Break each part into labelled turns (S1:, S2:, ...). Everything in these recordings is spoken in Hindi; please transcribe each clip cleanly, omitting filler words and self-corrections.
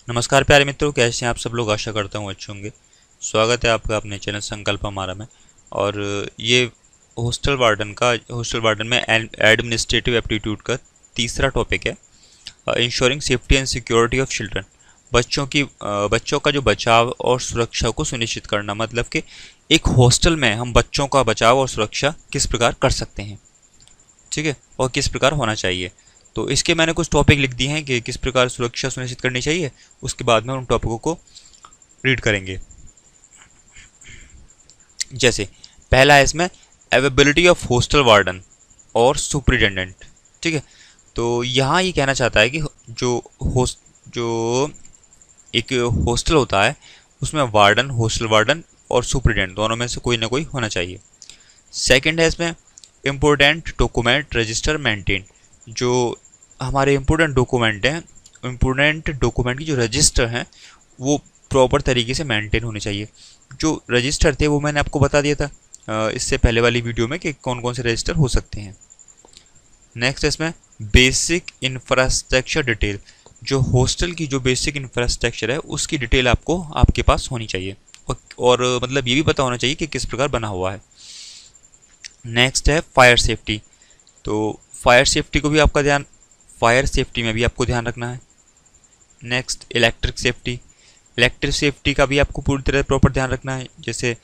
S1: नमस्कार प्यारे मित्रों, कैसे हैं आप सब लोग। आशा करता हूँ अच्छे होंगे। स्वागत है आपका अपने चैनल संकल्प हमारा में। और ये हॉस्टल वार्डन में एडमिनिस्ट्रेटिव एप्टीट्यूड का तीसरा टॉपिक है, ensuring safety and security of children. बच्चों का जो बचाव और सुरक्षा को सुनिश्चित करना, मतलब कि एक हॉस्टल में हम बच्चों का बचाव और सुरक्षा किस प्रकार कर सकते हैं, ठीक है, और किस प्रकार होना चाहिए। तो इसके मैंने कुछ टॉपिक लिख दिए हैं कि किस प्रकार सुरक्षा सुनिश्चित करनी चाहिए। उसके बाद में उन टॉपिकों को रीड करेंगे। जैसे पहला है इसमें अवेलेबिलिटी ऑफ हॉस्टल वार्डन और सुपरिटेंडेंट, ठीक है। तो यहाँ ये कहना चाहता है कि जो एक हॉस्टल होता है उसमें हॉस्टल वार्डन और सुपरिटेंडेंट दोनों में से कोई ना कोई होना चाहिए। सेकंड है इसमें इम्पोर्टेंट डॉक्यूमेंट रजिस्टर मेंटेन। जो हमारे इम्पोर्टेंट डॉक्यूमेंट की जो रजिस्टर हैं वो प्रॉपर तरीके से मेंटेन होने चाहिए। जो रजिस्टर थे वो मैंने आपको बता दिया था इससे पहले वाली वीडियो में कि कौन कौन से रजिस्टर हो सकते हैं। नेक्स्ट है इसमें बेसिक इंफ्रास्ट्रक्चर डिटेल। जो हॉस्टल की जो बेसिक इंफ्रास्ट्रक्चर है उसकी डिटेल आपके पास होनी चाहिए, और मतलब ये भी पता होना चाहिए कि किस प्रकार बना हुआ है। नेक्स्ट है फायर सेफ्टी। तो फायर सेफ्टी में भी आपको ध्यान रखना है। नेक्स्ट इलेक्ट्रिक सेफ्टी का भी आपको पूरी तरह प्रॉपर ध्यान रखना है। जैसे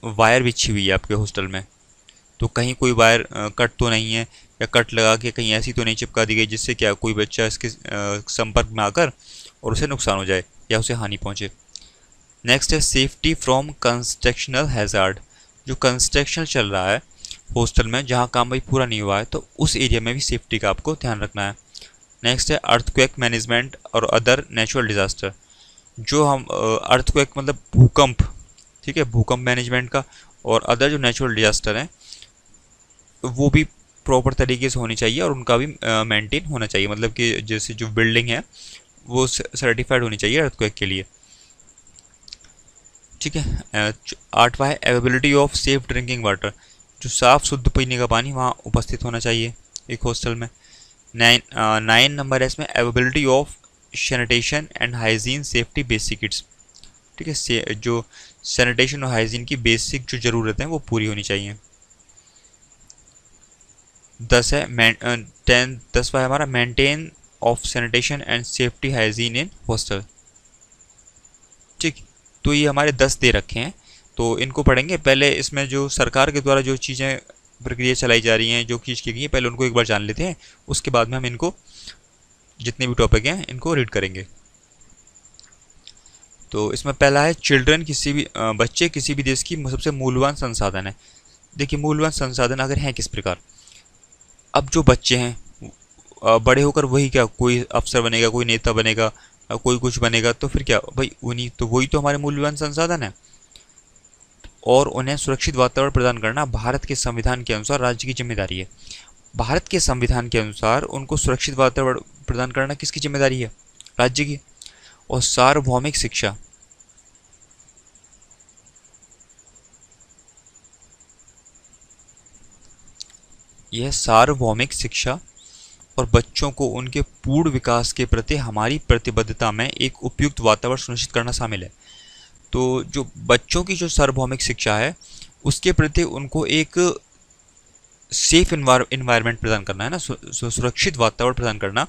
S1: वायर बिछी हुई है आपके हॉस्टल में, तो कहीं कोई वायर कट तो नहीं है, या कट लगा के कहीं ऐसी तो नहीं चिपका दी गई जिससे क्या कोई बच्चा इसके संपर्क में आकर और उसे नुकसान हो जाए या उसे हानि पहुंचे। नेक्स्ट है सेफ्टी फ्रॉम कंस्ट्रक्शनल हैजार्ड। जो कंस्ट्रक्शन चल रहा है हॉस्टल में, जहाँ काम भाई पूरा नहीं हुआ है, तो उस एरिया में भी सेफ्टी का आपको ध्यान रखना है। नेक्स्ट है अर्थक्वेक मैनेजमेंट और अदर नेचुरल डिजास्टर। जो हम अर्थक्वेक मतलब भूकंप, ठीक है, भूकंप मैनेजमेंट का और अदर जो नेचुरल डिजास्टर हैं वो भी प्रॉपर तरीके से होनी चाहिए और उनका भी मेंटेन होना चाहिए। मतलब कि जैसे जो बिल्डिंग है वो सर्टिफाइड होनी चाहिए अर्थक्वेक के लिए, ठीक है। आठवां है availability of safe drinking water. जो साफ शुद्ध पीने का पानी वहाँ उपस्थित होना चाहिए एक हॉस्टल में। 9 नंबर है इसमें availability of sanitation and hygiene safety basic kits, ठीक है। जो सैनिटेशन और हाइजीन की बेसिक जो ज़रूरतें हैं वो पूरी होनी चाहिए। 10वां है हमारा maintain of sanitation and safety hygiene in hostel, ठीक। तो ये हमारे 10 दे रखे हैं, तो इनको पढ़ेंगे। पहले इसमें जो सरकार के द्वारा जो चीज़ें प्रक्रिया चलाई जा रही हैं, जो चीज़ की गई है, पहले उनको एक बार जान लेते हैं। उसके बाद में हम इनको जितने भी टॉपिक हैं इनको रीड करेंगे। तो इसमें पहला है चिल्ड्रन, बच्चे किसी भी देश की सबसे मूल्यवान संसाधन है। देखिए मूल्यवान संसाधन अगर हैं किस प्रकार, अब जो बच्चे हैं बड़े होकर वही क्या कोई अफसर बनेगा, कोई नेता बनेगा, कोई कुछ बनेगा, तो फिर क्या भाई वही तो हमारे मूल्यवान संसाधन है। और उन्हें सुरक्षित वातावरण प्रदान करना भारत के संविधान के अनुसार राज्य की जिम्मेदारी है। भारत के संविधान के अनुसार उनको सुरक्षित वातावरण प्रदान करना किसकी जिम्मेदारी है? राज्य की। और सार्वभौमिक शिक्षा, यह सार्वभौमिक शिक्षा और बच्चों को उनके पूर्ण विकास के प्रति हमारी प्रतिबद्धता में एक उपयुक्त वातावरण सुनिश्चित करना शामिल है। तो जो बच्चों की जो सार्वभौमिक शिक्षा है उसके प्रति उनको एक सेफ इन्वायरमेंट प्रदान करना है ना, सुरक्षित वातावरण प्रदान करना,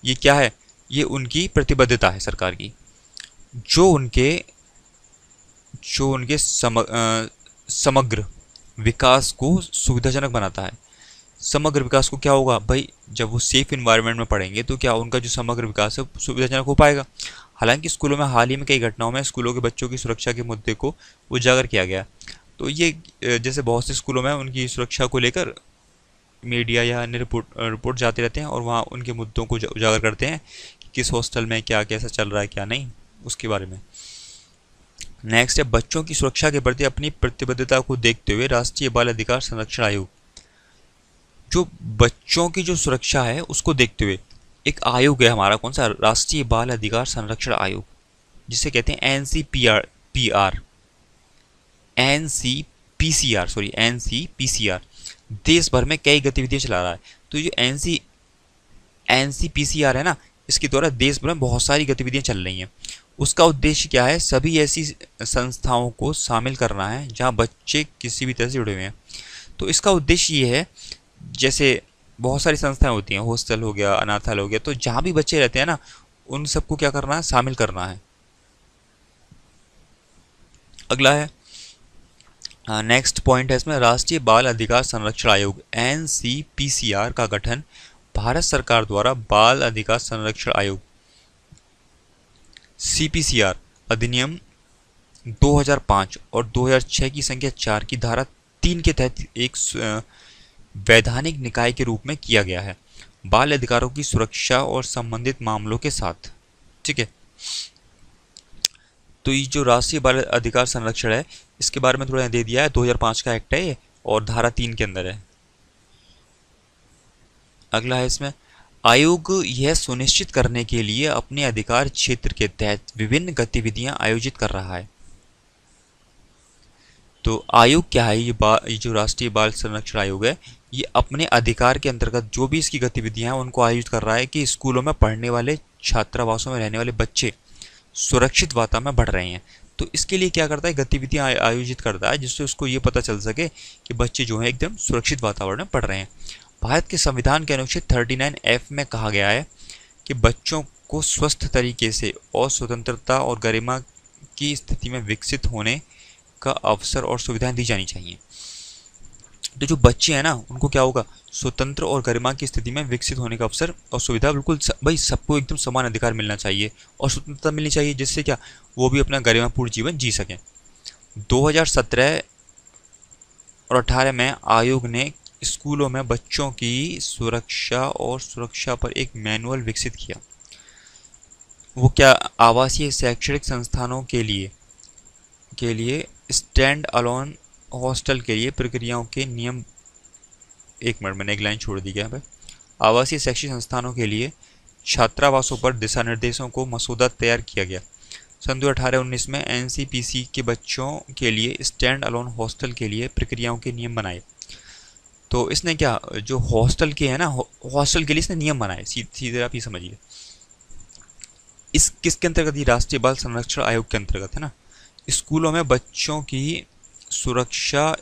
S1: ये क्या है? ये उनकी प्रतिबद्धता है सरकार की, जो उनके समग्र विकास को सुविधाजनक बनाता है। समग्र विकास को क्या होगा भाई, जब वो सेफ इन्वायरमेंट में पढ़ेंगे तो क्या उनका जो समग्र विकास है सुविधाजनक हो पाएगा। हालांकि स्कूलों में हाल ही में कई घटनाओं में स्कूलों के बच्चों की सुरक्षा के मुद्दे को उजागर किया गया। तो ये जैसे बहुत से स्कूलों में उनकी सुरक्षा को लेकर मीडिया या अन्य रिपोर्ट जाते रहते हैं और वहाँ उनके मुद्दों को उजागर करते हैं कि किस हॉस्टल में क्या कैसा चल रहा है क्या नहीं, उसके बारे में। नेक्स्ट है बच्चों की सुरक्षा के प्रति अपनी प्रतिबद्धता को देखते हुए राष्ट्रीय बाल अधिकार संरक्षण आयोग। जो बच्चों की जो सुरक्षा है उसको देखते हुए एक आयोग है हमारा, कौन सा? राष्ट्रीय बाल अधिकार संरक्षण आयोग, जिसे कहते हैं एनसीपीसीआर। देश भर में कई गतिविधियां चला रहा है। तो जो एनसीपीसीआर है ना, इसके द्वारा देश भर में बहुत सारी गतिविधियां चल रही हैं। उसका उद्देश्य क्या है? सभी ऐसी संस्थाओं को शामिल करना है जहां बच्चे किसी भी तरह से जुड़े हुए हैं। तो इसका उद्देश्य ये है, जैसे बहुत सारी संस्थाएं होती हैं, हॉस्टल हो गया, अनाथालय हो गया, तो जहाँ भी बच्चे रहते हैं ना, उन सबको क्या करना है? शामिल करना है। अगला है, नेक्स्ट पॉइंट है इसमें, राष्ट्रीय बाल अधिकार संरक्षण आयोग NCPCR का गठन भारत सरकार द्वारा बाल अधिकार संरक्षण आयोग CPCR अधिनियम 2005 और 2006 की संख्या 4 की धारा 3 के तहत एक वैधानिक निकाय के रूप में किया गया है, बाल अधिकारों की सुरक्षा और संबंधित मामलों के साथ। ठीक है, तो ये जो राष्ट्रीय बाल अधिकार संरक्षण है, इसके बारे में थोड़ा दे दिया है। 2005 का एक्ट है ये, और धारा 3 के अंदर है। अगला है इसमें, आयोग यह सुनिश्चित करने के लिए अपने अधिकार क्षेत्र के तहत विभिन्न गतिविधियां आयोजित कर रहा है। तो आयोग क्या है? ये जो राष्ट्रीय बाल संरक्षण आयोग है, ये अपने अधिकार के अंतर्गत जो भी इसकी गतिविधियां हैं उनको आयोजित कर रहा है कि स्कूलों में पढ़ने वाले, छात्रावासों में रहने वाले बच्चे सुरक्षित वातावरण में बढ़ रहे हैं। तो इसके लिए क्या करता है? गतिविधियां आयोजित करता है, जिससे उसको ये पता चल सके कि बच्चे जो हैं एकदम सुरक्षित वातावरण में पढ़ रहे हैं। भारत के संविधान के अनुच्छेद 39F में कहा गया है कि बच्चों को स्वस्थ तरीके से और स्वतंत्रता और गरिमा की स्थिति में विकसित होने का अवसर और सुविधाएं दी जानी चाहिए। तो जो बच्चे हैं ना, उनको क्या होगा? स्वतंत्र और गरिमा की स्थिति में विकसित होने का अवसर और सुविधा, बिल्कुल भाई सबको एकदम समान अधिकार मिलना चाहिए और स्वतंत्रता मिलनी चाहिए, जिससे क्या वो भी अपना गरिमापूर्ण जीवन जी सकें। 2017 और 18 में आयोग ने स्कूलों में बच्चों की सुरक्षा पर एक मैनुअल विकसित किया। वो क्या? आवासीय शैक्षणिक संस्थानों के लिए स्टैंड अलोन हॉस्टल के लिए प्रक्रियाओं के नियम। एक मिनट, मैंने एक लाइन छोड़ दी है। आवासीय शैक्षिक संस्थानों के लिए छात्रावासों पर दिशा निर्देशों को मसौदा तैयार किया गया। सन 2018-19 में NCPC के बच्चों के लिए स्टैंड अलोन हॉस्टल के लिए प्रक्रियाओं के नियम बनाए। तो इसने क्या, जो हॉस्टल के है ना, हॉस्टल के लिए इसने नियम बनाए। सीधे आप ये समझिए, इस किसके अंतर्गत? ये राष्ट्रीय बाल संरक्षण आयोग के अंतर्गत है ना। स्कूलों में बच्चों की सुरक्षा,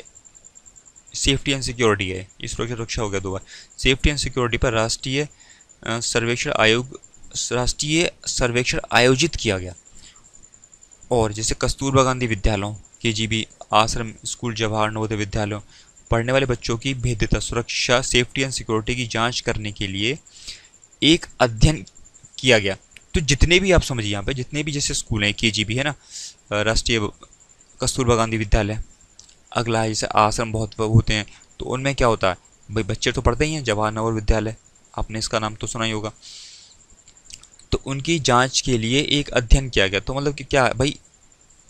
S1: सेफ्टी एंड सिक्योरिटी है, ये सुरक्षा हो गया 2 बार। सेफ्टी एंड सिक्योरिटी पर राष्ट्रीय सर्वेक्षण आयोजित किया गया। और जैसे कस्तूरबा गांधी विद्यालयों, KGB, आश्रम स्कूल, जवाहर नवोदय विद्यालयों पढ़ने वाले बच्चों की भेद्यता, सुरक्षा, सेफ्टी एंड सिक्योरिटी की जांच करने के लिए एक अध्ययन किया गया। तो जितने भी आप समझिए यहाँ पे, जितने भी जैसे स्कूल हैं, KGB है ना, राष्ट्रीय कस्तूरबा गांधी विद्यालय, अगला है जैसे आश्रम बहुत होते हैं, तो उनमें क्या होता है भाई? बच्चे तो पढ़ते ही हैं। जवाहर नवोदय विद्यालय, आपने इसका नाम तो सुना ही होगा। तो उनकी जांच के लिए एक अध्ययन किया गया। तो मतलब कि क्या भाई,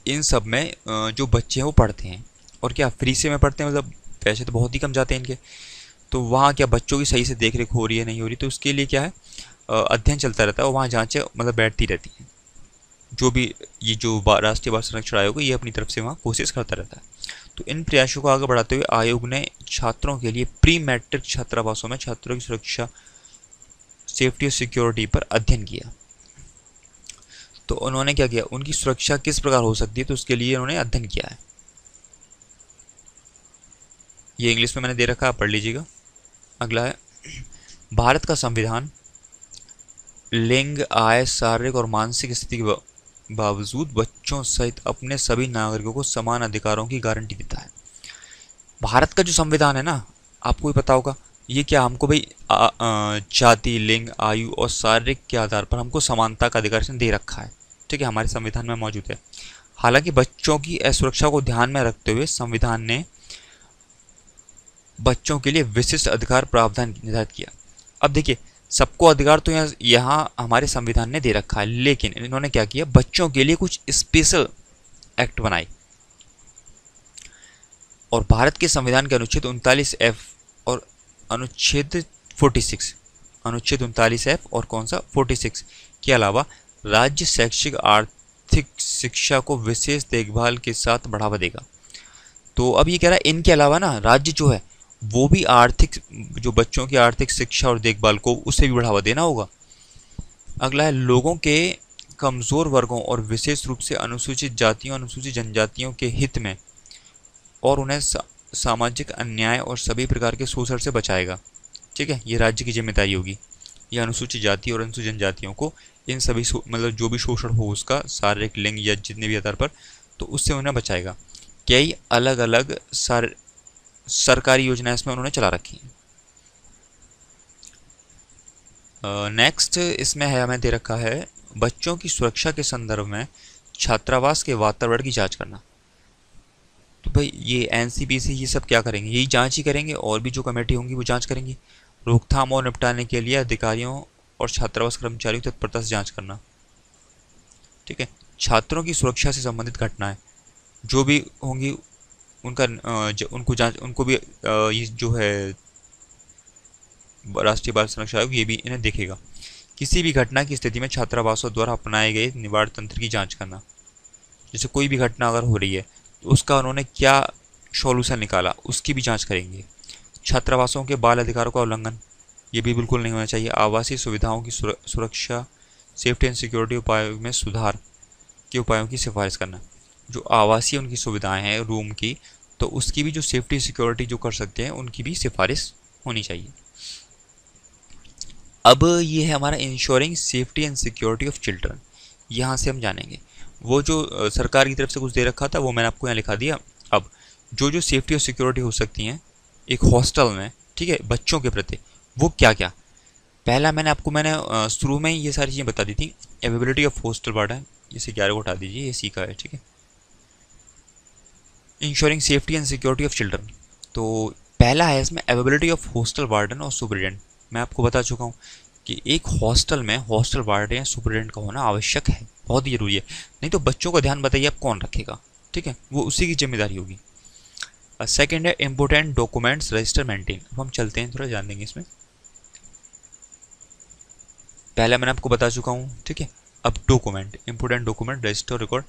S1: इन सब में जो बच्चे हैं वो पढ़ते हैं, और क्या फ्री से में पढ़ते हैं, मतलब पैसे तो बहुत ही कम जाते हैं इनके। तो वहाँ क्या बच्चों की सही से देख रेख हो रही है, नहीं हो रही, तो उसके लिए क्या है, अध्ययन चलता रहता है, और वहाँ जाँचें मतलब बैठती रहती हैं। जो भी ये जो राष्ट्रीय बाल संरक्षण आयोग है, ये अपनी तरफ से वहाँ कोशिश करता रहता है। तो इन प्रयासों को आगे बढ़ाते हुए आयोग ने छात्रों के लिए प्री मैट्रिक छात्रावासों में छात्रों की सुरक्षा, सेफ्टी और सिक्योरिटी पर अध्ययन किया। तो उन्होंने क्या किया? उनकी सुरक्षा किस प्रकार हो सकती है, तो उसके लिए उन्होंने अध्ययन किया है। ये इंग्लिश में मैंने दे रखा है, आप पढ़ लीजिएगा। अगला है, भारत का संविधान लिंग, आय, शारीरिक और मानसिक स्थिति के बावजूद बच्चों सहित अपने सभी नागरिकों को समान अधिकारों की गारंटी देता है। भारत का जो संविधान है ना, आपको भी पता होगा, ये क्या हमको भाई जाति, लिंग, आयु और शारीरिक के आधार पर हमको समानता का अधिकार दे रखा है। ठीक है, हमारे संविधान में मौजूद है। हालांकि बच्चों की असुरक्षा को ध्यान में रखते हुए संविधान ने बच्चों के लिए विशिष्ट अधिकार प्रावधान निर्धारित किया। अब देखिए, सबको अधिकार तो यहाँ हमारे संविधान ने दे रखा है, लेकिन इन्होंने क्या किया? बच्चों के लिए कुछ स्पेशल एक्ट बनाए। और भारत के संविधान के अनुच्छेद 39F और अनुच्छेद 39F और कौन सा 46 के अलावा राज्य शैक्षिक आर्थिक शिक्षा को विशेष देखभाल के साथ बढ़ावा देगा। तो अब ये कह रहा है, इनके अलावा ना राज्य जो है वो भी आर्थिक, जो बच्चों की आर्थिक शिक्षा और देखभाल को, उसे भी बढ़ावा देना होगा। अगला है लोगों के कमज़ोर वर्गों और विशेष रूप से अनुसूचित जातियों अनुसूचित जनजातियों के हित में और उन्हें सामाजिक अन्याय और सभी प्रकार के शोषण से बचाएगा। ठीक है, ये राज्य की जिम्मेदारी होगी। ये अनुसूचित जाति और अनुसूचित जनजातियों को इन सभी मतलब जो भी शोषण हो उसका शारीरिक लिंग या जितने भी आधार पर, तो उससे उन्हें बचाएगा। कई अलग अलग सरकारी योजनाएं इसमें उन्होंने चला रखी हैं। नेक्स्ट इसमें है, हमें दे रखा है बच्चों की सुरक्षा के संदर्भ में छात्रावास के वातावरण की जांच करना। तो भाई ये एनसीपीसी ये सब क्या करेंगे, यही जांच ही करेंगे, और भी जो कमेटी होंगी वो जांच करेंगी। रोकथाम और निपटाने के लिए अधिकारियों और छात्रावास कर्मचारियों की तत्परता से जांच करना। ठीक है, छात्रों की सुरक्षा से संबंधित घटनाएं जो भी होंगी उनका उनको जांच, उनको भी ये जो है राष्ट्रीय बाल संरक्षण आयोग ये भी इन्हें देखेगा। किसी भी घटना की स्थिति में छात्रावासों द्वारा अपनाए गए निवारण तंत्र की जांच करना। जैसे कोई भी घटना अगर हो रही है तो उसका उन्होंने क्या सॉल्यूशन निकाला, उसकी भी जांच करेंगे। छात्रावासों के बाल अधिकारों का उल्लंघन ये भी बिल्कुल नहीं होना चाहिए। आवासीय सुविधाओं की सुरक्षा, सेफ्टी एंड सिक्योरिटी उपायों में सुधार के उपायों की सिफारिश करना। जो आवासीय उनकी सुविधाएं हैं रूम की, तो उसकी भी जो सेफ्टी सिक्योरिटी जो कर सकते हैं उनकी भी सिफारिश होनी चाहिए। अब ये है हमारा ensuring safety and security of children. यहाँ से हम जानेंगे वो जो सरकार की तरफ से कुछ दे रखा था वो मैंने आपको यहाँ लिखा दिया। अब जो जो सेफ्टी और सिक्योरिटी हो सकती हैं एक हॉस्टल में, ठीक है, बच्चों के प्रति, वो क्या क्या। पहला मैंने शुरू में ये सारी चीज़ें बता दी थी। अवेलेबिलिटी ऑफ हॉस्टल वार्डन, इसे 11 को हटा दीजिए, ये सीखा है। ठीक है, ensuring safety and security of children, तो पहला है इसमें अवेलेबिलिटी ऑफ हॉस्टल वार्डन और सुपरिटेंडेंट। मैं आपको बता चुका हूँ कि एक हॉस्टल में हॉस्टल वार्डन या सुपरिटेंडेंट का होना आवश्यक है, बहुत ही जरूरी है। नहीं तो बच्चों का ध्यान बताइए आप कौन रखेगा। ठीक है, वो उसी की जिम्मेदारी होगी। सेकेंड है इंपोर्टेंट डॉक्यूमेंट्स रजिस्टर मेंटेन। अब हम चलते हैं, थोड़ा जान देंगे इसमें। पहले मैंने आपको बता चुका हूँ। ठीक है, अब document, important document register record,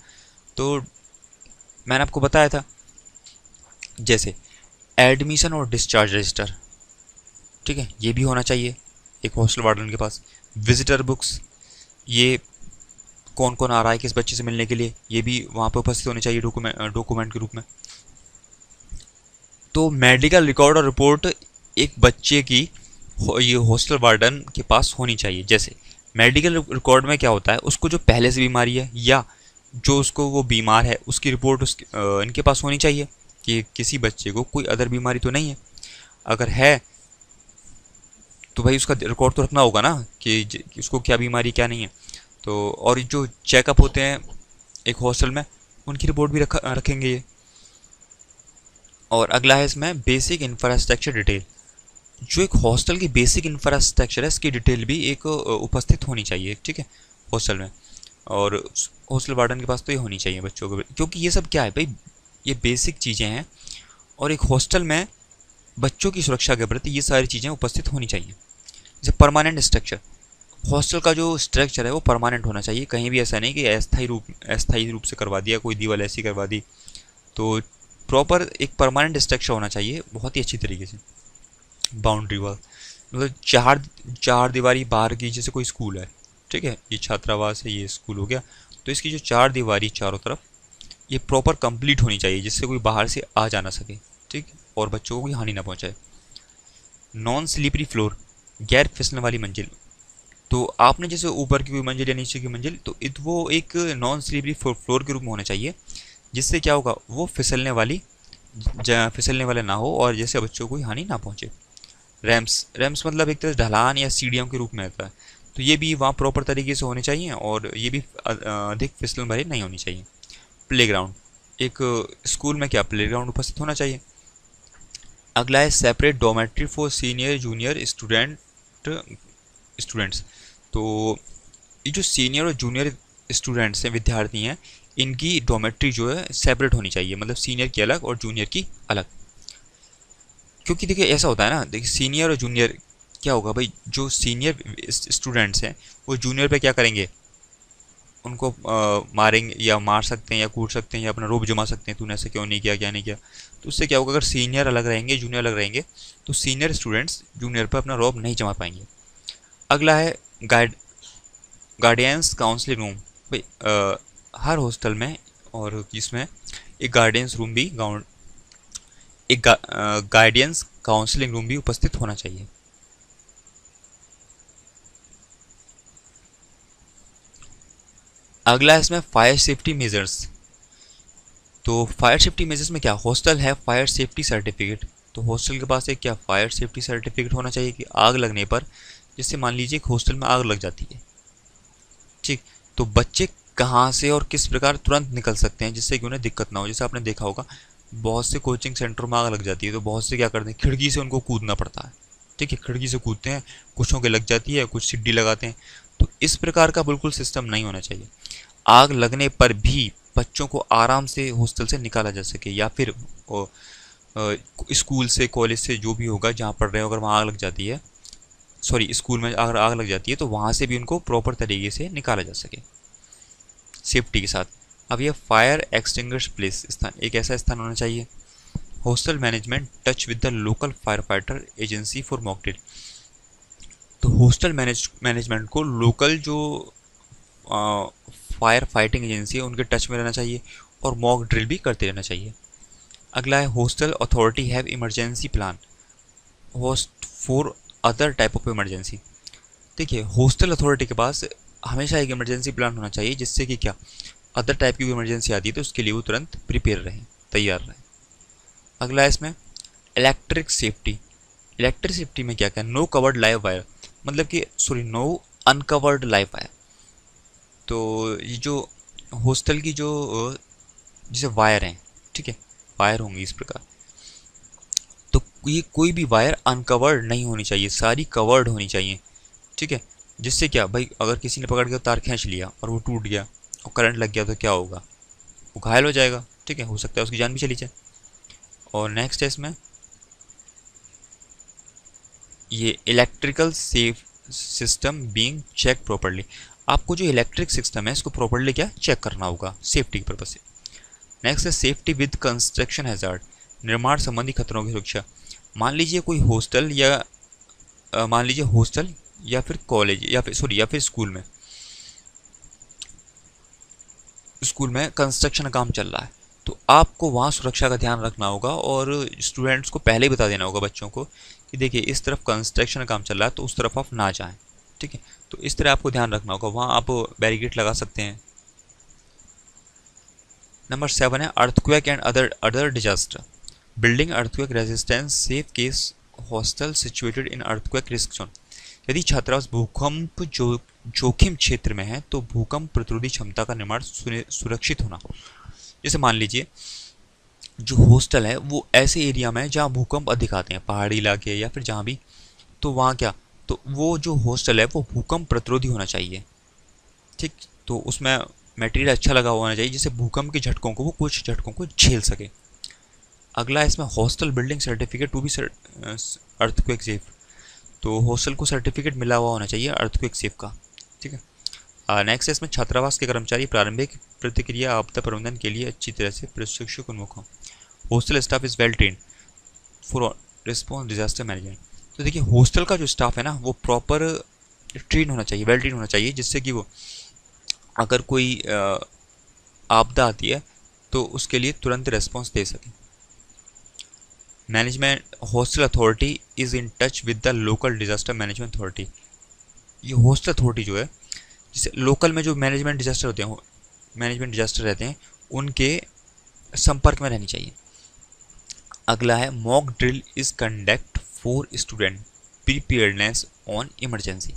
S1: तो मैंने आपको बताया था जैसे एडमिशन और डिस्चार्ज रजिस्टर। ठीक है, ये भी होना चाहिए एक हॉस्टल वार्डन के पास। विजिटर बुक्स, ये कौन कौन आ रहा है किस बच्चे से मिलने के लिए, ये भी वहाँ पर उपस्थित होने चाहिए डॉक्यूमेंट के रूप में। तो मेडिकल रिकॉर्ड और रिपोर्ट एक बच्चे की ये हॉस्टल वार्डन के पास होनी चाहिए। जैसे मेडिकल रिकॉर्ड में क्या होता है, उसको जो पहले से बीमारी है या जो उसको वो बीमार है उसकी रिपोर्ट इनके पास होनी चाहिए कि किसी बच्चे को कोई अदर बीमारी तो नहीं है। अगर है तो भाई उसका रिकॉर्ड तो रखना होगा ना कि उसको क्या बीमारी क्या नहीं है। तो और जो चेकअप होते हैं एक हॉस्टल में उनकी रिपोर्ट भी रखेंगे ये। और अगला है इसमें बेसिक इंफ्रास्ट्रक्चर डिटेल। जो एक हॉस्टल की बेसिक इंफ्रास्ट्रक्चर है इसकी डिटेल भी एक उपस्थित होनी चाहिए। ठीक है, हॉस्टल में, और हॉस्टल वार्डन के पास तो ये होनी चाहिए बच्चों को, क्योंकि ये सब क्या है भाई, ये बेसिक चीज़ें हैं और एक हॉस्टल में बच्चों की सुरक्षा के प्रति ये सारी चीज़ें उपस्थित होनी चाहिए। जैसे परमानेंट स्ट्रक्चर, हॉस्टल का जो स्ट्रक्चर है वो परमानेंट होना चाहिए। कहीं भी ऐसा नहीं कि अस्थायी रूप से करवा दिया, कोई दीवार ऐसी करवा दी। तो प्रॉपर एक परमानेंट स्ट्रक्चर होना चाहिए बहुत ही अच्छी तरीके से। बाउंड्री वॉल मतलब चार दीवारी बाहर की, जैसे कोई स्कूल है, ठीक है, ये छात्रावास है, ये स्कूल हो गया, तो इसकी जो चार दीवारी चारों तरफ ये प्रॉपर कंप्लीट होनी चाहिए जिससे कोई बाहर से आ जा ना सके। ठीक, और बच्चों को कोई हानि ना पहुंचाए। नॉन स्लिपरी फ्लोर, गैर फिसलने वाली मंजिल। तो आपने जैसे ऊपर की कोई मंजिल या नीचे की मंजिल, तो वो एक नॉन स्लिपरी फ्लोर के रूप में होना चाहिए, जिससे क्या होगा वो फिसलने वाले ना हो और जैसे बच्चों को कोई हानि ना पहुंचे। रैम्स मतलब एक तरह ढलान या सीढ़ियों के रूप में आता है, तो ये भी वहाँ प्रॉपर तरीके से होने चाहिए और ये भी अधिक फिसलन भरे नहीं होनी चाहिए। प्लेग्राउंड, एक स्कूल में क्या प्लेग्राउंड उपस्थित होना चाहिए। अगला है separate dormitory for senior junior students. तो ये जो सीनियर और जूनियर स्टूडेंट्स हैं, विद्यार्थी हैं, इनकी डॉर्मेट्री जो है सेपरेट होनी चाहिए, मतलब सीनियर की अलग और जूनियर की अलग। क्योंकि देखिए ऐसा होता है ना, देखिए सीनियर और जूनियर क्या होगा भाई, जो सीनियर स्टूडेंट्स हैं वो जूनियर पे क्या करेंगे, उनको मारेंगे या मार सकते हैं या कूट सकते हैं या अपना रोब जमा सकते हैं, तूने ऐसे क्यों नहीं किया, क्या नहीं किया। तो उससे क्या होगा, अगर सीनियर अलग रहेंगे जूनियर अलग रहेंगे तो सीनियर स्टूडेंट्स जूनियर पर अपना रोब नहीं जमा पाएंगे। अगला है गार्डियंस काउंसलिंग रूम, भाई हर हॉस्टल में और इसमें एक गार्डियंस रूम भी एक गाइडेंस काउंसलिंग रूम भी उपस्थित होना चाहिए। अगला है इसमें फायर सेफ्टी मेजर्स। तो फायर सेफ्टी मेजर्स में क्या, हॉस्टल है फायर सेफ्टी सर्टिफिकेट, तो हॉस्टल के पास एक क्या फायर सेफ्टी सर्टिफिकेट होना चाहिए कि आग लगने पर, जिससे मान लीजिए एक हॉस्टल में आग लग जाती है, ठीक, तो बच्चे कहाँ से और किस प्रकार तुरंत निकल सकते हैं जिससे कि उन्हें दिक्कत ना हो। जैसे आपने देखा होगा बहुत से कोचिंग सेंटरों में आग लग जाती है तो बहुत से क्या करते हैं, खिड़की से उनको कूदना पड़ता है, ठीक है, खिड़की से कूदते हैं, कुछों के लग जाती है, कुछ सीढ़ी लगाते हैं। तो इस प्रकार का बिल्कुल सिस्टम नहीं होना चाहिए। आग लगने पर भी बच्चों को आराम से हॉस्टल से निकाला जा सके, या फिर स्कूल से कॉलेज से जो भी होगा जहाँ पढ़ रहे हो, अगर वहाँ आग लग जाती है, सॉरी स्कूल में अगर आग लग जाती है तो वहाँ से भी उनको प्रॉपर तरीके से निकाला जा सके सेफ्टी के साथ। अब ये फायर एक्सटिंग्विश प्लेस स्थान, एक ऐसा स्थान होना चाहिए। Hostel management touch with the local fire fighter agency for mock drill, तो हॉस्टल मैनेजमेंट को लोकल जो फायर फाइटिंग एजेंसी है उनके टच में रहना चाहिए और मॉक ड्रिल भी करते रहना चाहिए। अगला है hostel authority have emergency plan host for other type of emergency. देखिए हॉस्टल अथॉरिटी के पास हमेशा एक इमरजेंसी प्लान होना चाहिए जिससे कि क्या अदर टाइप की इमरजेंसी आती है तो उसके लिए वो तुरंत प्रिपेयर रहें, तैयार रहें। अगला है इसमें इलेक्ट्रिक सेफ्टी। इलेक्ट्रिक सेफ्टी में क्या क्या, नो कवर्ड लाइव वायर, मतलब कि sorry no uncovered live wire. तो ये जो हॉस्टल की जो जैसे वायर हैं, ठीक है, वायर होंगी इस प्रकार, तो ये कोई भी वायर अनकवर्ड नहीं होनी चाहिए, सारी कवर्ड होनी चाहिए, ठीक है। जिससे क्या भाई अगर किसी ने पकड़ के तार खींच लिया और वो टूट गया और करंट लग गया तो क्या होगा, वो घायल हो जाएगा, ठीक है, हो सकता है उसकी जान भी चली जाए। और नेक्स्ट है इसमें ये electrical safe system being check properly. आपको जो इलेक्ट्रिक सिस्टम है इसको प्रॉपर्ली क्या चेक करना होगा सेफ्टी के पर्पज से। नेक्स्ट है सेफ्टी विद कंस्ट्रक्शन हैजार्ड, निर्माण संबंधी खतरों की सुरक्षा। मान लीजिए कोई हॉस्टल या मान लीजिए हॉस्टल या फिर कॉलेज या फिर सॉरी या फिर स्कूल में कंस्ट्रक्शन काम चल रहा है, तो आपको वहाँ सुरक्षा का ध्यान रखना होगा और स्टूडेंट्स को पहले ही बता देना होगा बच्चों को कि देखिए इस तरफ कंस्ट्रक्शन काम चल रहा है तो उस तरफ आप ना जाएं, ठीक है। तो इस तरह आपको ध्यान रखना होगा, वहाँ आप बैरिकेड लगा सकते हैं। नंबर 7 है earthquake and other disaster, building earthquake resistance safe case hostel situated in earthquake risk zone. यदि छात्रावास भूकंप जोखिम क्षेत्र में है तो भूकंप प्रतिरोधी क्षमता का निर्माण सुरक्षित होना। जैसे मान लीजिए जो हॉस्टल है वो ऐसे एरिया में है जहाँ भूकंप अधिक आते हैं, पहाड़ी इलाके या फिर जहाँ भी, तो वहाँ क्या, तो वो जो हॉस्टल है वो भूकंप प्रतिरोधी होना चाहिए, ठीक, तो उसमें मटेरियल अच्छा लगा होना चाहिए जिससे भूकंप के झटकों को वो कुछ झटकों को झेल सके। अगला है इसमें hostel building certificate to be earthquake safe, तो हॉस्टल को सर्टिफिकेट मिला हुआ होना चाहिए अर्थक्वेक सेफ का, ठीक है। नेक्स्ट है इसमें छात्रावास के कर्मचारी प्रारंभिक प्रतिक्रिया आपदा प्रबंधन के लिए अच्छी तरह से प्रशिक्षक उन्मुख हों। Hostel staff is well train for response disaster management. तो देखिए हॉस्टल का जो स्टाफ है ना वो प्रॉपर ट्रेन होना चाहिए, वेल ट्रेन होना चाहिए, जिससे कि वो अगर कोई आपदा आती है तो उसके लिए तुरंत रिस्पॉन्स दे सके। Management hostel authority is in touch with the local disaster management authority. ये हॉस्टल अथॉरिटी जो है, जैसे लोकल में जो मैनेजमेंट डिजास्टर होते हैं, मैनेजमेंट डिजास्टर रहते हैं, उनके संपर्क में रहनी चाहिए। अगला है mock drill is conduct for student preparedness on emergency.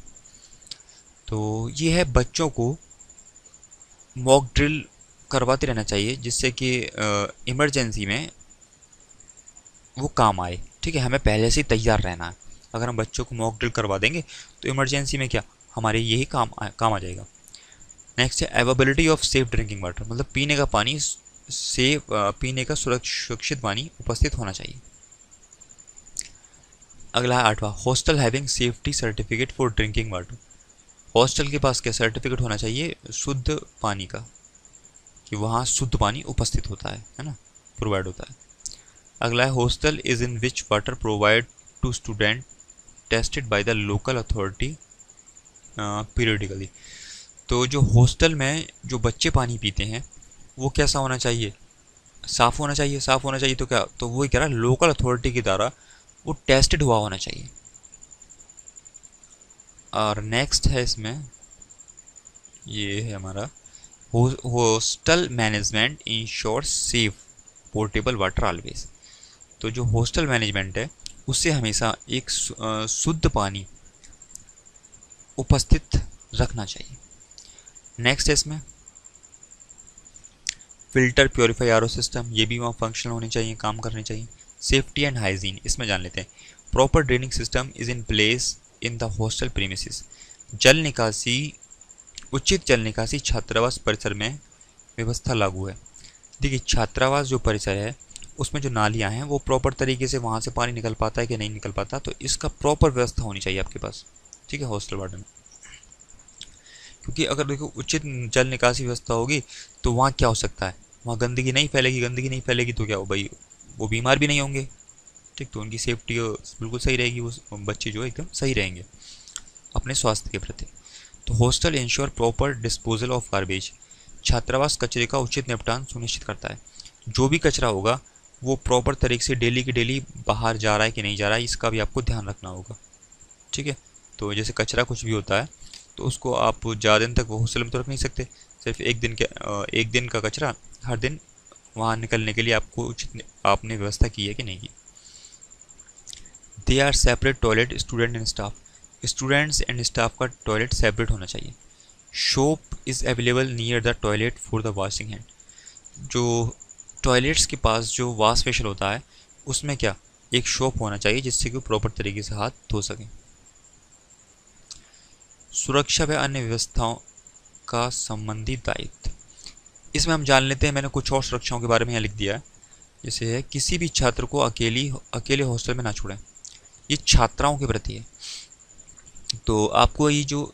S1: तो ये है बच्चों को मॉक ड्रिल करवाते रहना चाहिए जिससे कि इमरजेंसी में वो काम आए, ठीक है, हमें पहले से ही तैयार रहना है। अगर हम बच्चों को मॉक ड्रिल करवा देंगे तो इमरजेंसी में क्या हमारे यही काम आ जाएगा। नेक्स्ट है availability of safe drinking water, मतलब पीने का पानी सेफ, पीने का सुरक्षित पानी उपस्थित होना चाहिए। अगला है 8वां hostel having safety certificate for drinking water. Hostel के पास क्या सर्टिफिकेट होना चाहिए शुद्ध पानी का, कि वहाँ शुद्ध पानी उपस्थित होता है ना, प्रोवाइड होता है। अगला है hostel is in which water provide to student tested by the local authority periodically. तो जो हॉस्टल में जो बच्चे पानी पीते हैं वो कैसा होना चाहिए, साफ़ होना चाहिए। साफ़ होना चाहिए तो क्या, तो वही कह रहा है लोकल अथॉरिटी के द्वारा वो टेस्टेड हुआ होना चाहिए। और नेक्स्ट है इसमें, ये है हमारा hostel management ensure safe portable water always. तो जो हॉस्टल मैनेजमेंट है उससे हमेशा एक शुद्ध पानी उपस्थित रखना चाहिए। नेक्स्ट है इसमें फिल्टर प्योरीफाई आरओ सिस्टम, ये भी वहाँ फंक्शनल होने चाहिए, काम करने चाहिए। सेफ्टी एंड हाइजीन, इसमें जान लेते हैं। Proper draining system is in place in the hostel premises, जल निकासी, उचित जल निकासी छात्रावास परिसर में व्यवस्था लागू है। देखिए छात्रावास जो परिसर है उसमें जो नालियाँ हैं वो प्रॉपर तरीके से वहाँ से पानी निकल पाता है कि नहीं निकल पाता, तो इसका प्रॉपर व्यवस्था होनी चाहिए आपके पास, ठीक है, हॉस्टल वार्डन। क्योंकि अगर देखो उचित जल निकासी व्यवस्था होगी तो वहाँ क्या हो सकता है, वहाँ गंदगी नहीं फैलेगी। गंदगी नहीं फैलेगी तो क्या हो भाई, वो बीमार भी नहीं होंगे, ठीक, तो उनकी सेफ्टी बिल्कुल सही रहेगी, वो बच्चे जो एकदम सही रहेंगे अपने स्वास्थ्य के प्रति। तो hostel ensure proper disposal of garbage, छात्रावास कचरे का उचित निपटान सुनिश्चित करता है। जो भी कचरा होगा वो प्रॉपर तरीके से डेली की डेली बाहर जा रहा है कि नहीं जा रहा है, इसका भी आपको ध्यान रखना होगा, ठीक है। तो जैसे कचरा कुछ भी होता है तो उसको आप ज़्यादा दिन तक वो हॉस्टल में तो रख नहीं सकते, सिर्फ एक दिन का कचरा हर दिन वहाँ निकलने के लिए आपको उचित आपने व्यवस्था की है कि नहीं की। They are separate toilet student and staff, students and staff का टॉयलेट सेपरेट होना चाहिए। Soap is available near the toilet for the washing hand, जो टॉयलेट्स के पास जो वॉश बेसिन होता है उसमें क्या एक सोप होना चाहिए जिससे कि वो प्रॉपर तरीके से हाथ धो सकें। सुरक्षा व अन्य व्यवस्थाओं का संबंधित दायित्व, इसमें हम जान लेते हैं, मैंने कुछ और सुरक्षाओं के बारे में यहाँ लिख दिया है। जैसे है किसी भी छात्र को अकेले हॉस्टल में ना छोड़ें, ये छात्राओं के प्रति है। तो आपको ये जो,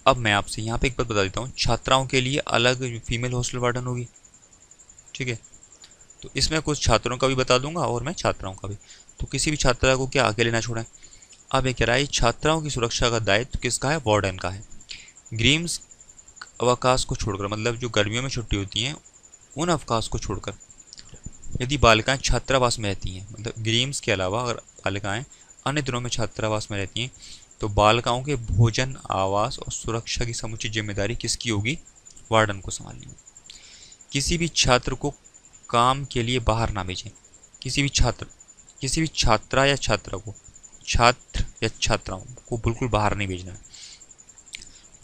S1: अब मैं आपसे यहाँ पे एक बात बता देता हूँ, छात्राओं के लिए अलग फीमेल हॉस्टल वार्डन होगी, ठीक है। तो इसमें कुछ छात्रों का भी बता दूंगा और मैं छात्राओं का भी। तो किसी भी छात्रा को क्या अकेले ना छोड़ें। अब ये कह रहा है छात्राओं की सुरक्षा का दायित्व किसका है, वार्डन का है। ग्रीम्स अवकाश को छोड़कर, मतलब जो गर्मियों में छुट्टी होती हैं उन अवकाश को छोड़कर यदि बालिकाएं छात्रावास में रहती हैं, मतलब ग्रीम्स के अलावा अगर बालिकाएं अन्य दिनों में छात्रावास में रहती हैं तो बालिकाओं के भोजन, आवास और सुरक्षा की समुचित जिम्मेदारी किसकी होगी, वार्डन को संभालनी होगी। किसी भी छात्र को काम के लिए बाहर ना भेजें, किसी भी छात्रा या छात्रा को, छात्र या छात्राओं को बिल्कुल बाहर नहीं भेजना है।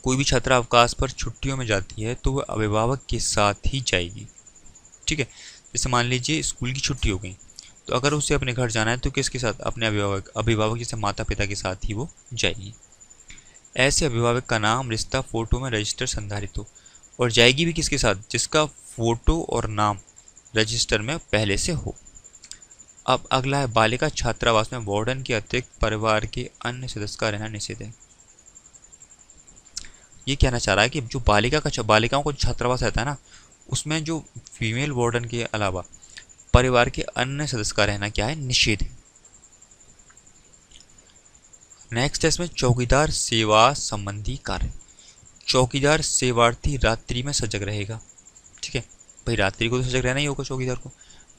S1: कोई भी छात्रा अवकाश पर छुट्टियों में जाती है तो वह अभिभावक के साथ ही जाएगी, ठीक है। जैसे मान लीजिए स्कूल की छुट्टी हो गई तो अगर उसे अपने घर जाना है तो किसके साथ, अपने अभिभावक जैसे माता पिता के साथ ही वो जाएगी। ऐसे अभिभावक का नाम, रिश्ता, फोटो में रजिस्टर संधारित हो, और जाएगी भी किसके साथ, जिसका फोटो और नाम रजिस्टर में पहले से हो। अब अगला है बालिका छात्रावास में वार्डन के अतिरिक्त परिवार के अन्य सदस्य का रहना निषेध है। ये कहना चाह रहा है कि जो बालिकाओं को छात्रावास रहता है ना, उसमें जो फीमेल वार्डन के अलावा परिवार के अन्य सदस्य का रहना क्या है, निषेध है। नेक्स्ट है इसमें चौकीदार सेवा संबंधी कार्य। चौकीदार सेवार्थी रात्रि में सजग रहेगा, ठीक है भाई, रात्रि को तो सजग रहना ही होगा चौकीदार को।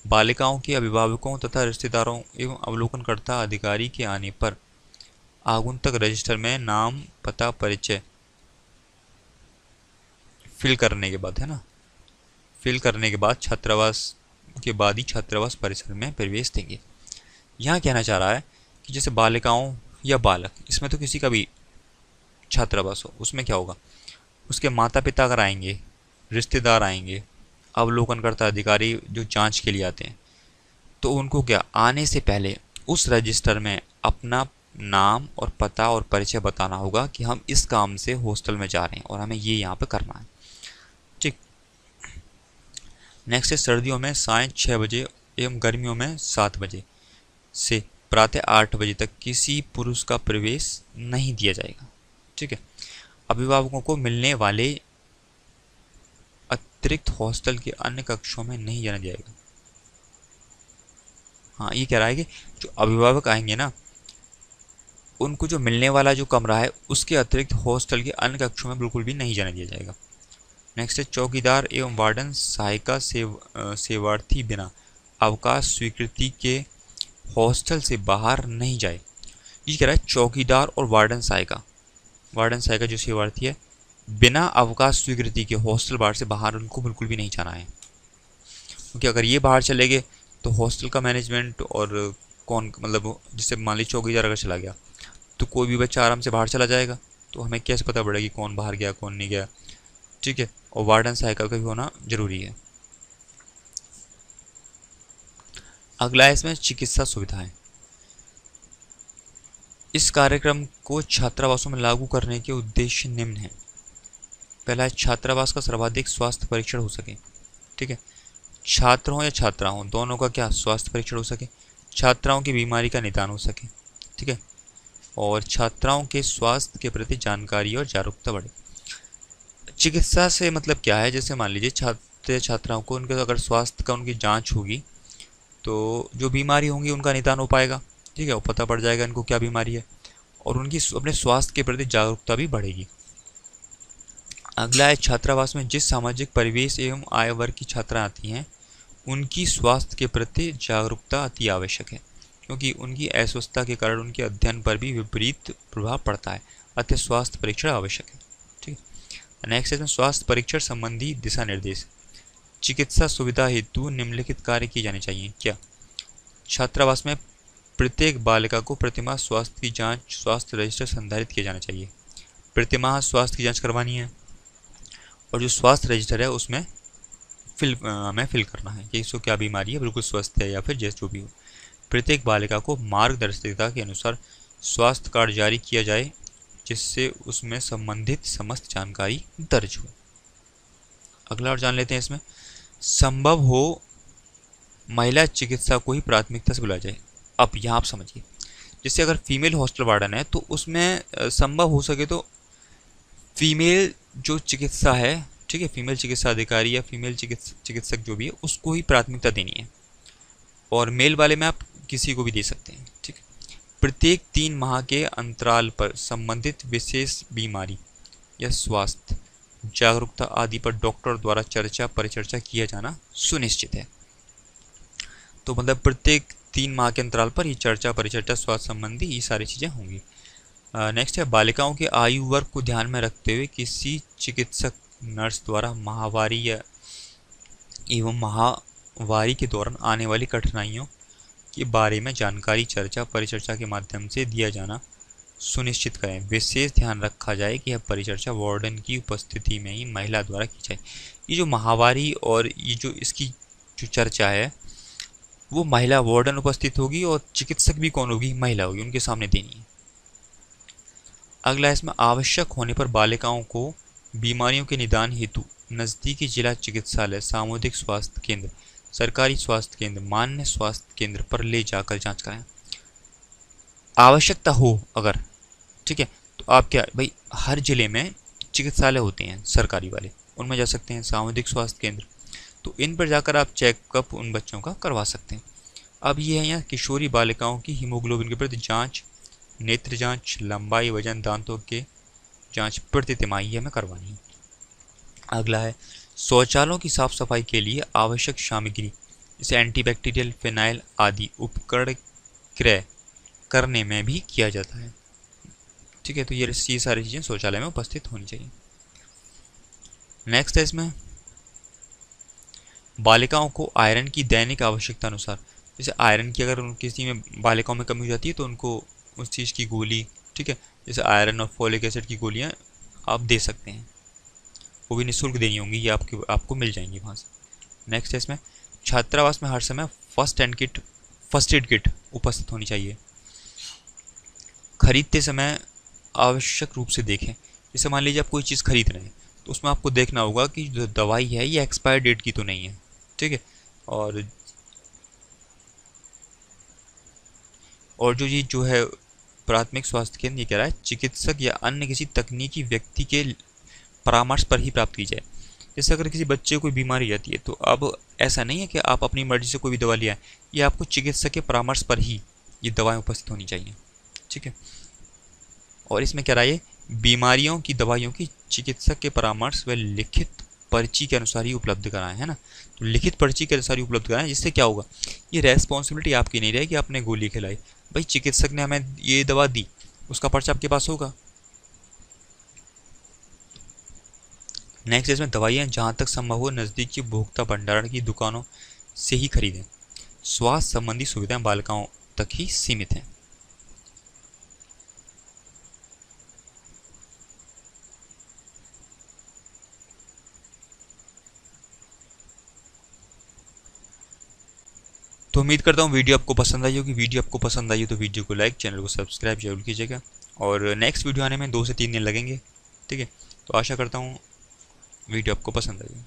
S1: बालिकाओं के अभिभावकों तथा रिश्तेदारों एवं अवलोकनकर्ता अधिकारी के आने पर आगंतुक रजिस्टर में नाम, पता, परिचय फिल करने के बाद, है ना, फिल करने के बाद छात्रावास के बाद ही छात्रावास परिसर में प्रवेश देंगे। यहाँ कहना चाह रहा है कि जैसे बालिकाओं या बालक, इसमें तो किसी का भी छात्रावास हो, उसमें क्या होगा, उसके माता पिता अगर आएंगे, रिश्तेदार आएंगे, अवलोकनकर्ता अधिकारी जो जांच के लिए आते हैं, तो उनको क्या आने से पहले उस रजिस्टर में अपना नाम और पता और परिचय बताना होगा कि हम इस काम से हॉस्टल में जा रहे हैं और हमें ये यहाँ पे करना है, ठीक। नेक्स्ट है सर्दियों में सायं 6 बजे एवं गर्मियों में 7 बजे से प्रातः 8 बजे तक किसी पुरुष का प्रवेश नहीं दिया जाएगा, ठीक है। अभिभावकों को मिलने वाले अतिरिक्त हॉस्टल के अन्य कक्षों में नहीं जाना जाएगा। हाँ, ये कह रहा है कि जो अभिभावक आएंगे ना उनको जो मिलने वाला जो कमरा है उसके अतिरिक्त हॉस्टल के अन्य कक्षों में बिल्कुल भी नहीं जाने दिया जाएगा। नेक्स्ट है चौकीदार एवं वार्डन सहायिका सेवार्थी बिना अवकाश स्वीकृति के हॉस्टल से बाहर नहीं जाए। ये कह रहा है चौकीदार और वार्डन सहायिका जो सेवार्थी है बिना अवकाश स्वीकृति के हॉस्टल बाहर से बाहर उनको बिल्कुल भी नहीं जाना है, क्योंकि अगर ये बाहर चले गए तो हॉस्टल का मैनेजमेंट और कौन, मतलब जैसे मान लीजिए चौकीदार अगर चला गया तो कोई भी बच्चा आराम से बाहर चला जाएगा, तो हमें कैसे पता पड़ेगा कि कौन बाहर गया कौन नहीं गया, ठीक है। और वार्डन सहायिका का भी होना जरूरी है। अगला है इसमें चिकित्सा सुविधाएं। इस कार्यक्रम को छात्रावासों में लागू करने के उद्देश्य निम्न हैं। पहला है छात्रावास का सर्वाधिक स्वास्थ्य परीक्षण हो सके, ठीक है। छात्र हो या छात्रा हो दोनों का क्या स्वास्थ्य परीक्षण हो सके, छात्राओं की बीमारी का निदान हो सके, ठीक है। और छात्राओं के स्वास्थ्य के प्रति जानकारी और जागरूकता बढ़े। चिकित्सा से मतलब क्या है, जैसे मान लीजिए छात्र छात्राओं को उनके अगर स्वास्थ्य का उनकी जांच होगी तो जो बीमारी होंगी उनका निदान हो पाएगा, ठीक है, और पता पड़ जाएगा इनको क्या बीमारी है, और उनकी अपने स्वास्थ्य के प्रति जागरूकता भी बढ़ेगी। अगला है छात्रावास में जिस सामाजिक परिवेश एवं आय वर्ग की छात्राएं आती हैं उनकी स्वास्थ्य के प्रति जागरूकता अति आवश्यक है, क्योंकि उनकी अस्वस्थता के कारण उनके अध्ययन पर भी विपरीत प्रभाव पड़ता है, अतः स्वास्थ्य परीक्षण आवश्यक है, ठीक है। नेक्स्ट है स्वास्थ्य परीक्षण संबंधी दिशा निर्देश। चिकित्सा सुविधा हेतु निम्नलिखित कार्य किए जाने चाहिए। क्या? छात्रावास में प्रत्येक बालिका को प्रतिमाह स्वास्थ्य की जांच स्वास्थ्य रजिस्टर संधारित किया जाना चाहिए। प्रतिमाह स्वास्थ्य की जांच करवानी है और जो स्वास्थ्य रजिस्टर है उसमें हमें फिल करना है कि इसको क्या बीमारी है, बिल्कुल स्वस्थ है या फिर जैसे जो भी हो। प्रत्येक बालिका को मार्गदर्शिका के अनुसार स्वास्थ्य कार्ड जारी किया जाए जिससे उसमें संबंधित समस्त जानकारी दर्ज हो। अगला और जान लेते हैं इसमें, संभव हो महिला चिकित्सा को ही प्राथमिकता से बुलाया जाए। अब यहाँ आप समझिए, जैसे अगर फीमेल हॉस्टल वार्डन है तो उसमें संभव हो सके तो फीमेल जो चिकित्सा है, ठीक है, फीमेल चिकित्सा अधिकारी या फीमेल चिकित्सक जो भी है उसको ही प्राथमिकता देनी है, और मेल वाले में आप किसी को भी दे सकते हैं, ठीक है। प्रत्येक 3 माह के अंतराल पर संबंधित विशेष बीमारी या स्वास्थ्य जागरूकता आदि पर डॉक्टर द्वारा चर्चा परिचर्चा किया जाना सुनिश्चित है। तो मतलब प्रत्येक 3 माह के अंतराल पर ये चर्चा परिचर्चा स्वास्थ्य संबंधी ये सारी चीज़ें होंगी। नेक्स्ट है बालिकाओं के आयु वर्ग को ध्यान में रखते हुए किसी चिकित्सक नर्स द्वारा माहवारी एवं माहवारी के दौरान आने वाली कठिनाइयों के बारे में जानकारी चर्चा परिचर्चा के माध्यम से दिया जाना सुनिश्चित करें। विशेष ध्यान रखा जाए कि यह परिचर्चा वार्डन की उपस्थिति में ही महिला द्वारा की जाए। ये जो माहवारी और ये जो इसकी जो चर्चा है वो महिला वार्डन उपस्थित होगी और चिकित्सक भी कौन होगी, महिला होगी, उनके सामने देनी है। अगला इसमें आवश्यक होने पर बालिकाओं को बीमारियों के निदान हेतु नज़दीकी जिला चिकित्सालय सामुदायिक स्वास्थ्य केंद्र सरकारी स्वास्थ्य केंद्र मान्य स्वास्थ्य केंद्र पर ले जाकर जांच कराएं। आवश्यकता हो अगर, ठीक है, तो आप क्या भाई हर जिले में चिकित्सालय होते हैं सरकारी वाले, उनमें जा सकते हैं, सामुदायिक स्वास्थ्य केंद्र, तो इन पर जाकर आप चेकअप उन बच्चों का करवा सकते हैं। अब ये है यहाँ किशोरी बालिकाओं की हीमोग्लोबिन के प्रति जांच, नेत्र जांच, लंबाई वजन दांतों के जांच प्रति तिमाही हमें करवानी है। अगला है शौचालयों की साफ सफाई के लिए आवश्यक सामग्री जैसे एंटीबैक्टीरियल फिनाइल आदि उपकरण क्रय करने में भी किया जाता है, ठीक है। तो ये सारी चीज़ें शौचालय में उपस्थित होनी चाहिए। नेक्स्ट है इसमें बालिकाओं को आयरन की दैनिक आवश्यकता अनुसार, जैसे आयरन की अगर किसी में बालिकाओं में कमी हो जाती है तो उनको उस चीज़ की गोली, ठीक है, जैसे आयरन और फोलिक एसिड की गोलियां आप दे सकते हैं, वो भी निःशुल्क देनी होंगी, ये आपको मिल जाएंगी वहाँ से। नेक्स्ट है इसमें छात्रावास में हर समय फर्स्ट एड किट उपस्थित होनी चाहिए। खरीदते समय आवश्यक रूप से देखें, जैसे मान लीजिए आप कोई चीज़ खरीद रहे हैं तो उसमें आपको देखना होगा कि जो दवाई है ये एक्सपायर डेट की तो नहीं है, ठीक है, और जो ये जो है प्राथमिक स्वास्थ्य केंद्र ये कह रहा है चिकित्सक या अन्य किसी तकनीकी व्यक्ति के परामर्श पर ही प्राप्त की जाए। जैसे अगर किसी बच्चे को कोई बीमारी आती है तो अब ऐसा नहीं है कि आप अपनी मर्जी से कोई भी दवा लिया है, ये आपको चिकित्सक के परामर्श पर ही ये दवाएं उपस्थित होनी चाहिए, ठीक है। और इसमें क्या रहा है, बीमारियों की दवाइयों की चिकित्सक के परामर्श व लिखित पर्ची के अनुसार ही उपलब्ध कराएं, है ना। तो लिखित पर्ची के अनुसार ही उपलब्ध कराएं, जिससे क्या होगा, ये रेस्पॉन्सिबिलिटी आपकी नहीं रहेगी आपने गोली खिलाई, भाई चिकित्सक ने हमें ये दवा दी, उसका पर्चा आपके पास होगा। नेक्स्ट इसमें दवाइयाँ जहाँ तक संभव हो नज़दीक की उपभोक्ता भंडारण की दुकानों से ही खरीदें। स्वास्थ्य संबंधी सुविधाएं बालिकाओं तक ही सीमित हैं। तो उम्मीद करता हूँ वीडियो आपको पसंद आई होगी। वीडियो आपको पसंद आई हो तो वीडियो को लाइक, चैनल को सब्सक्राइब जरूर कीजिएगा। और नेक्स्ट वीडियो आने में 2 से 3 दिन लगेंगे, ठीक है। तो आशा करता हूँ वीडियो आपको पसंद आई।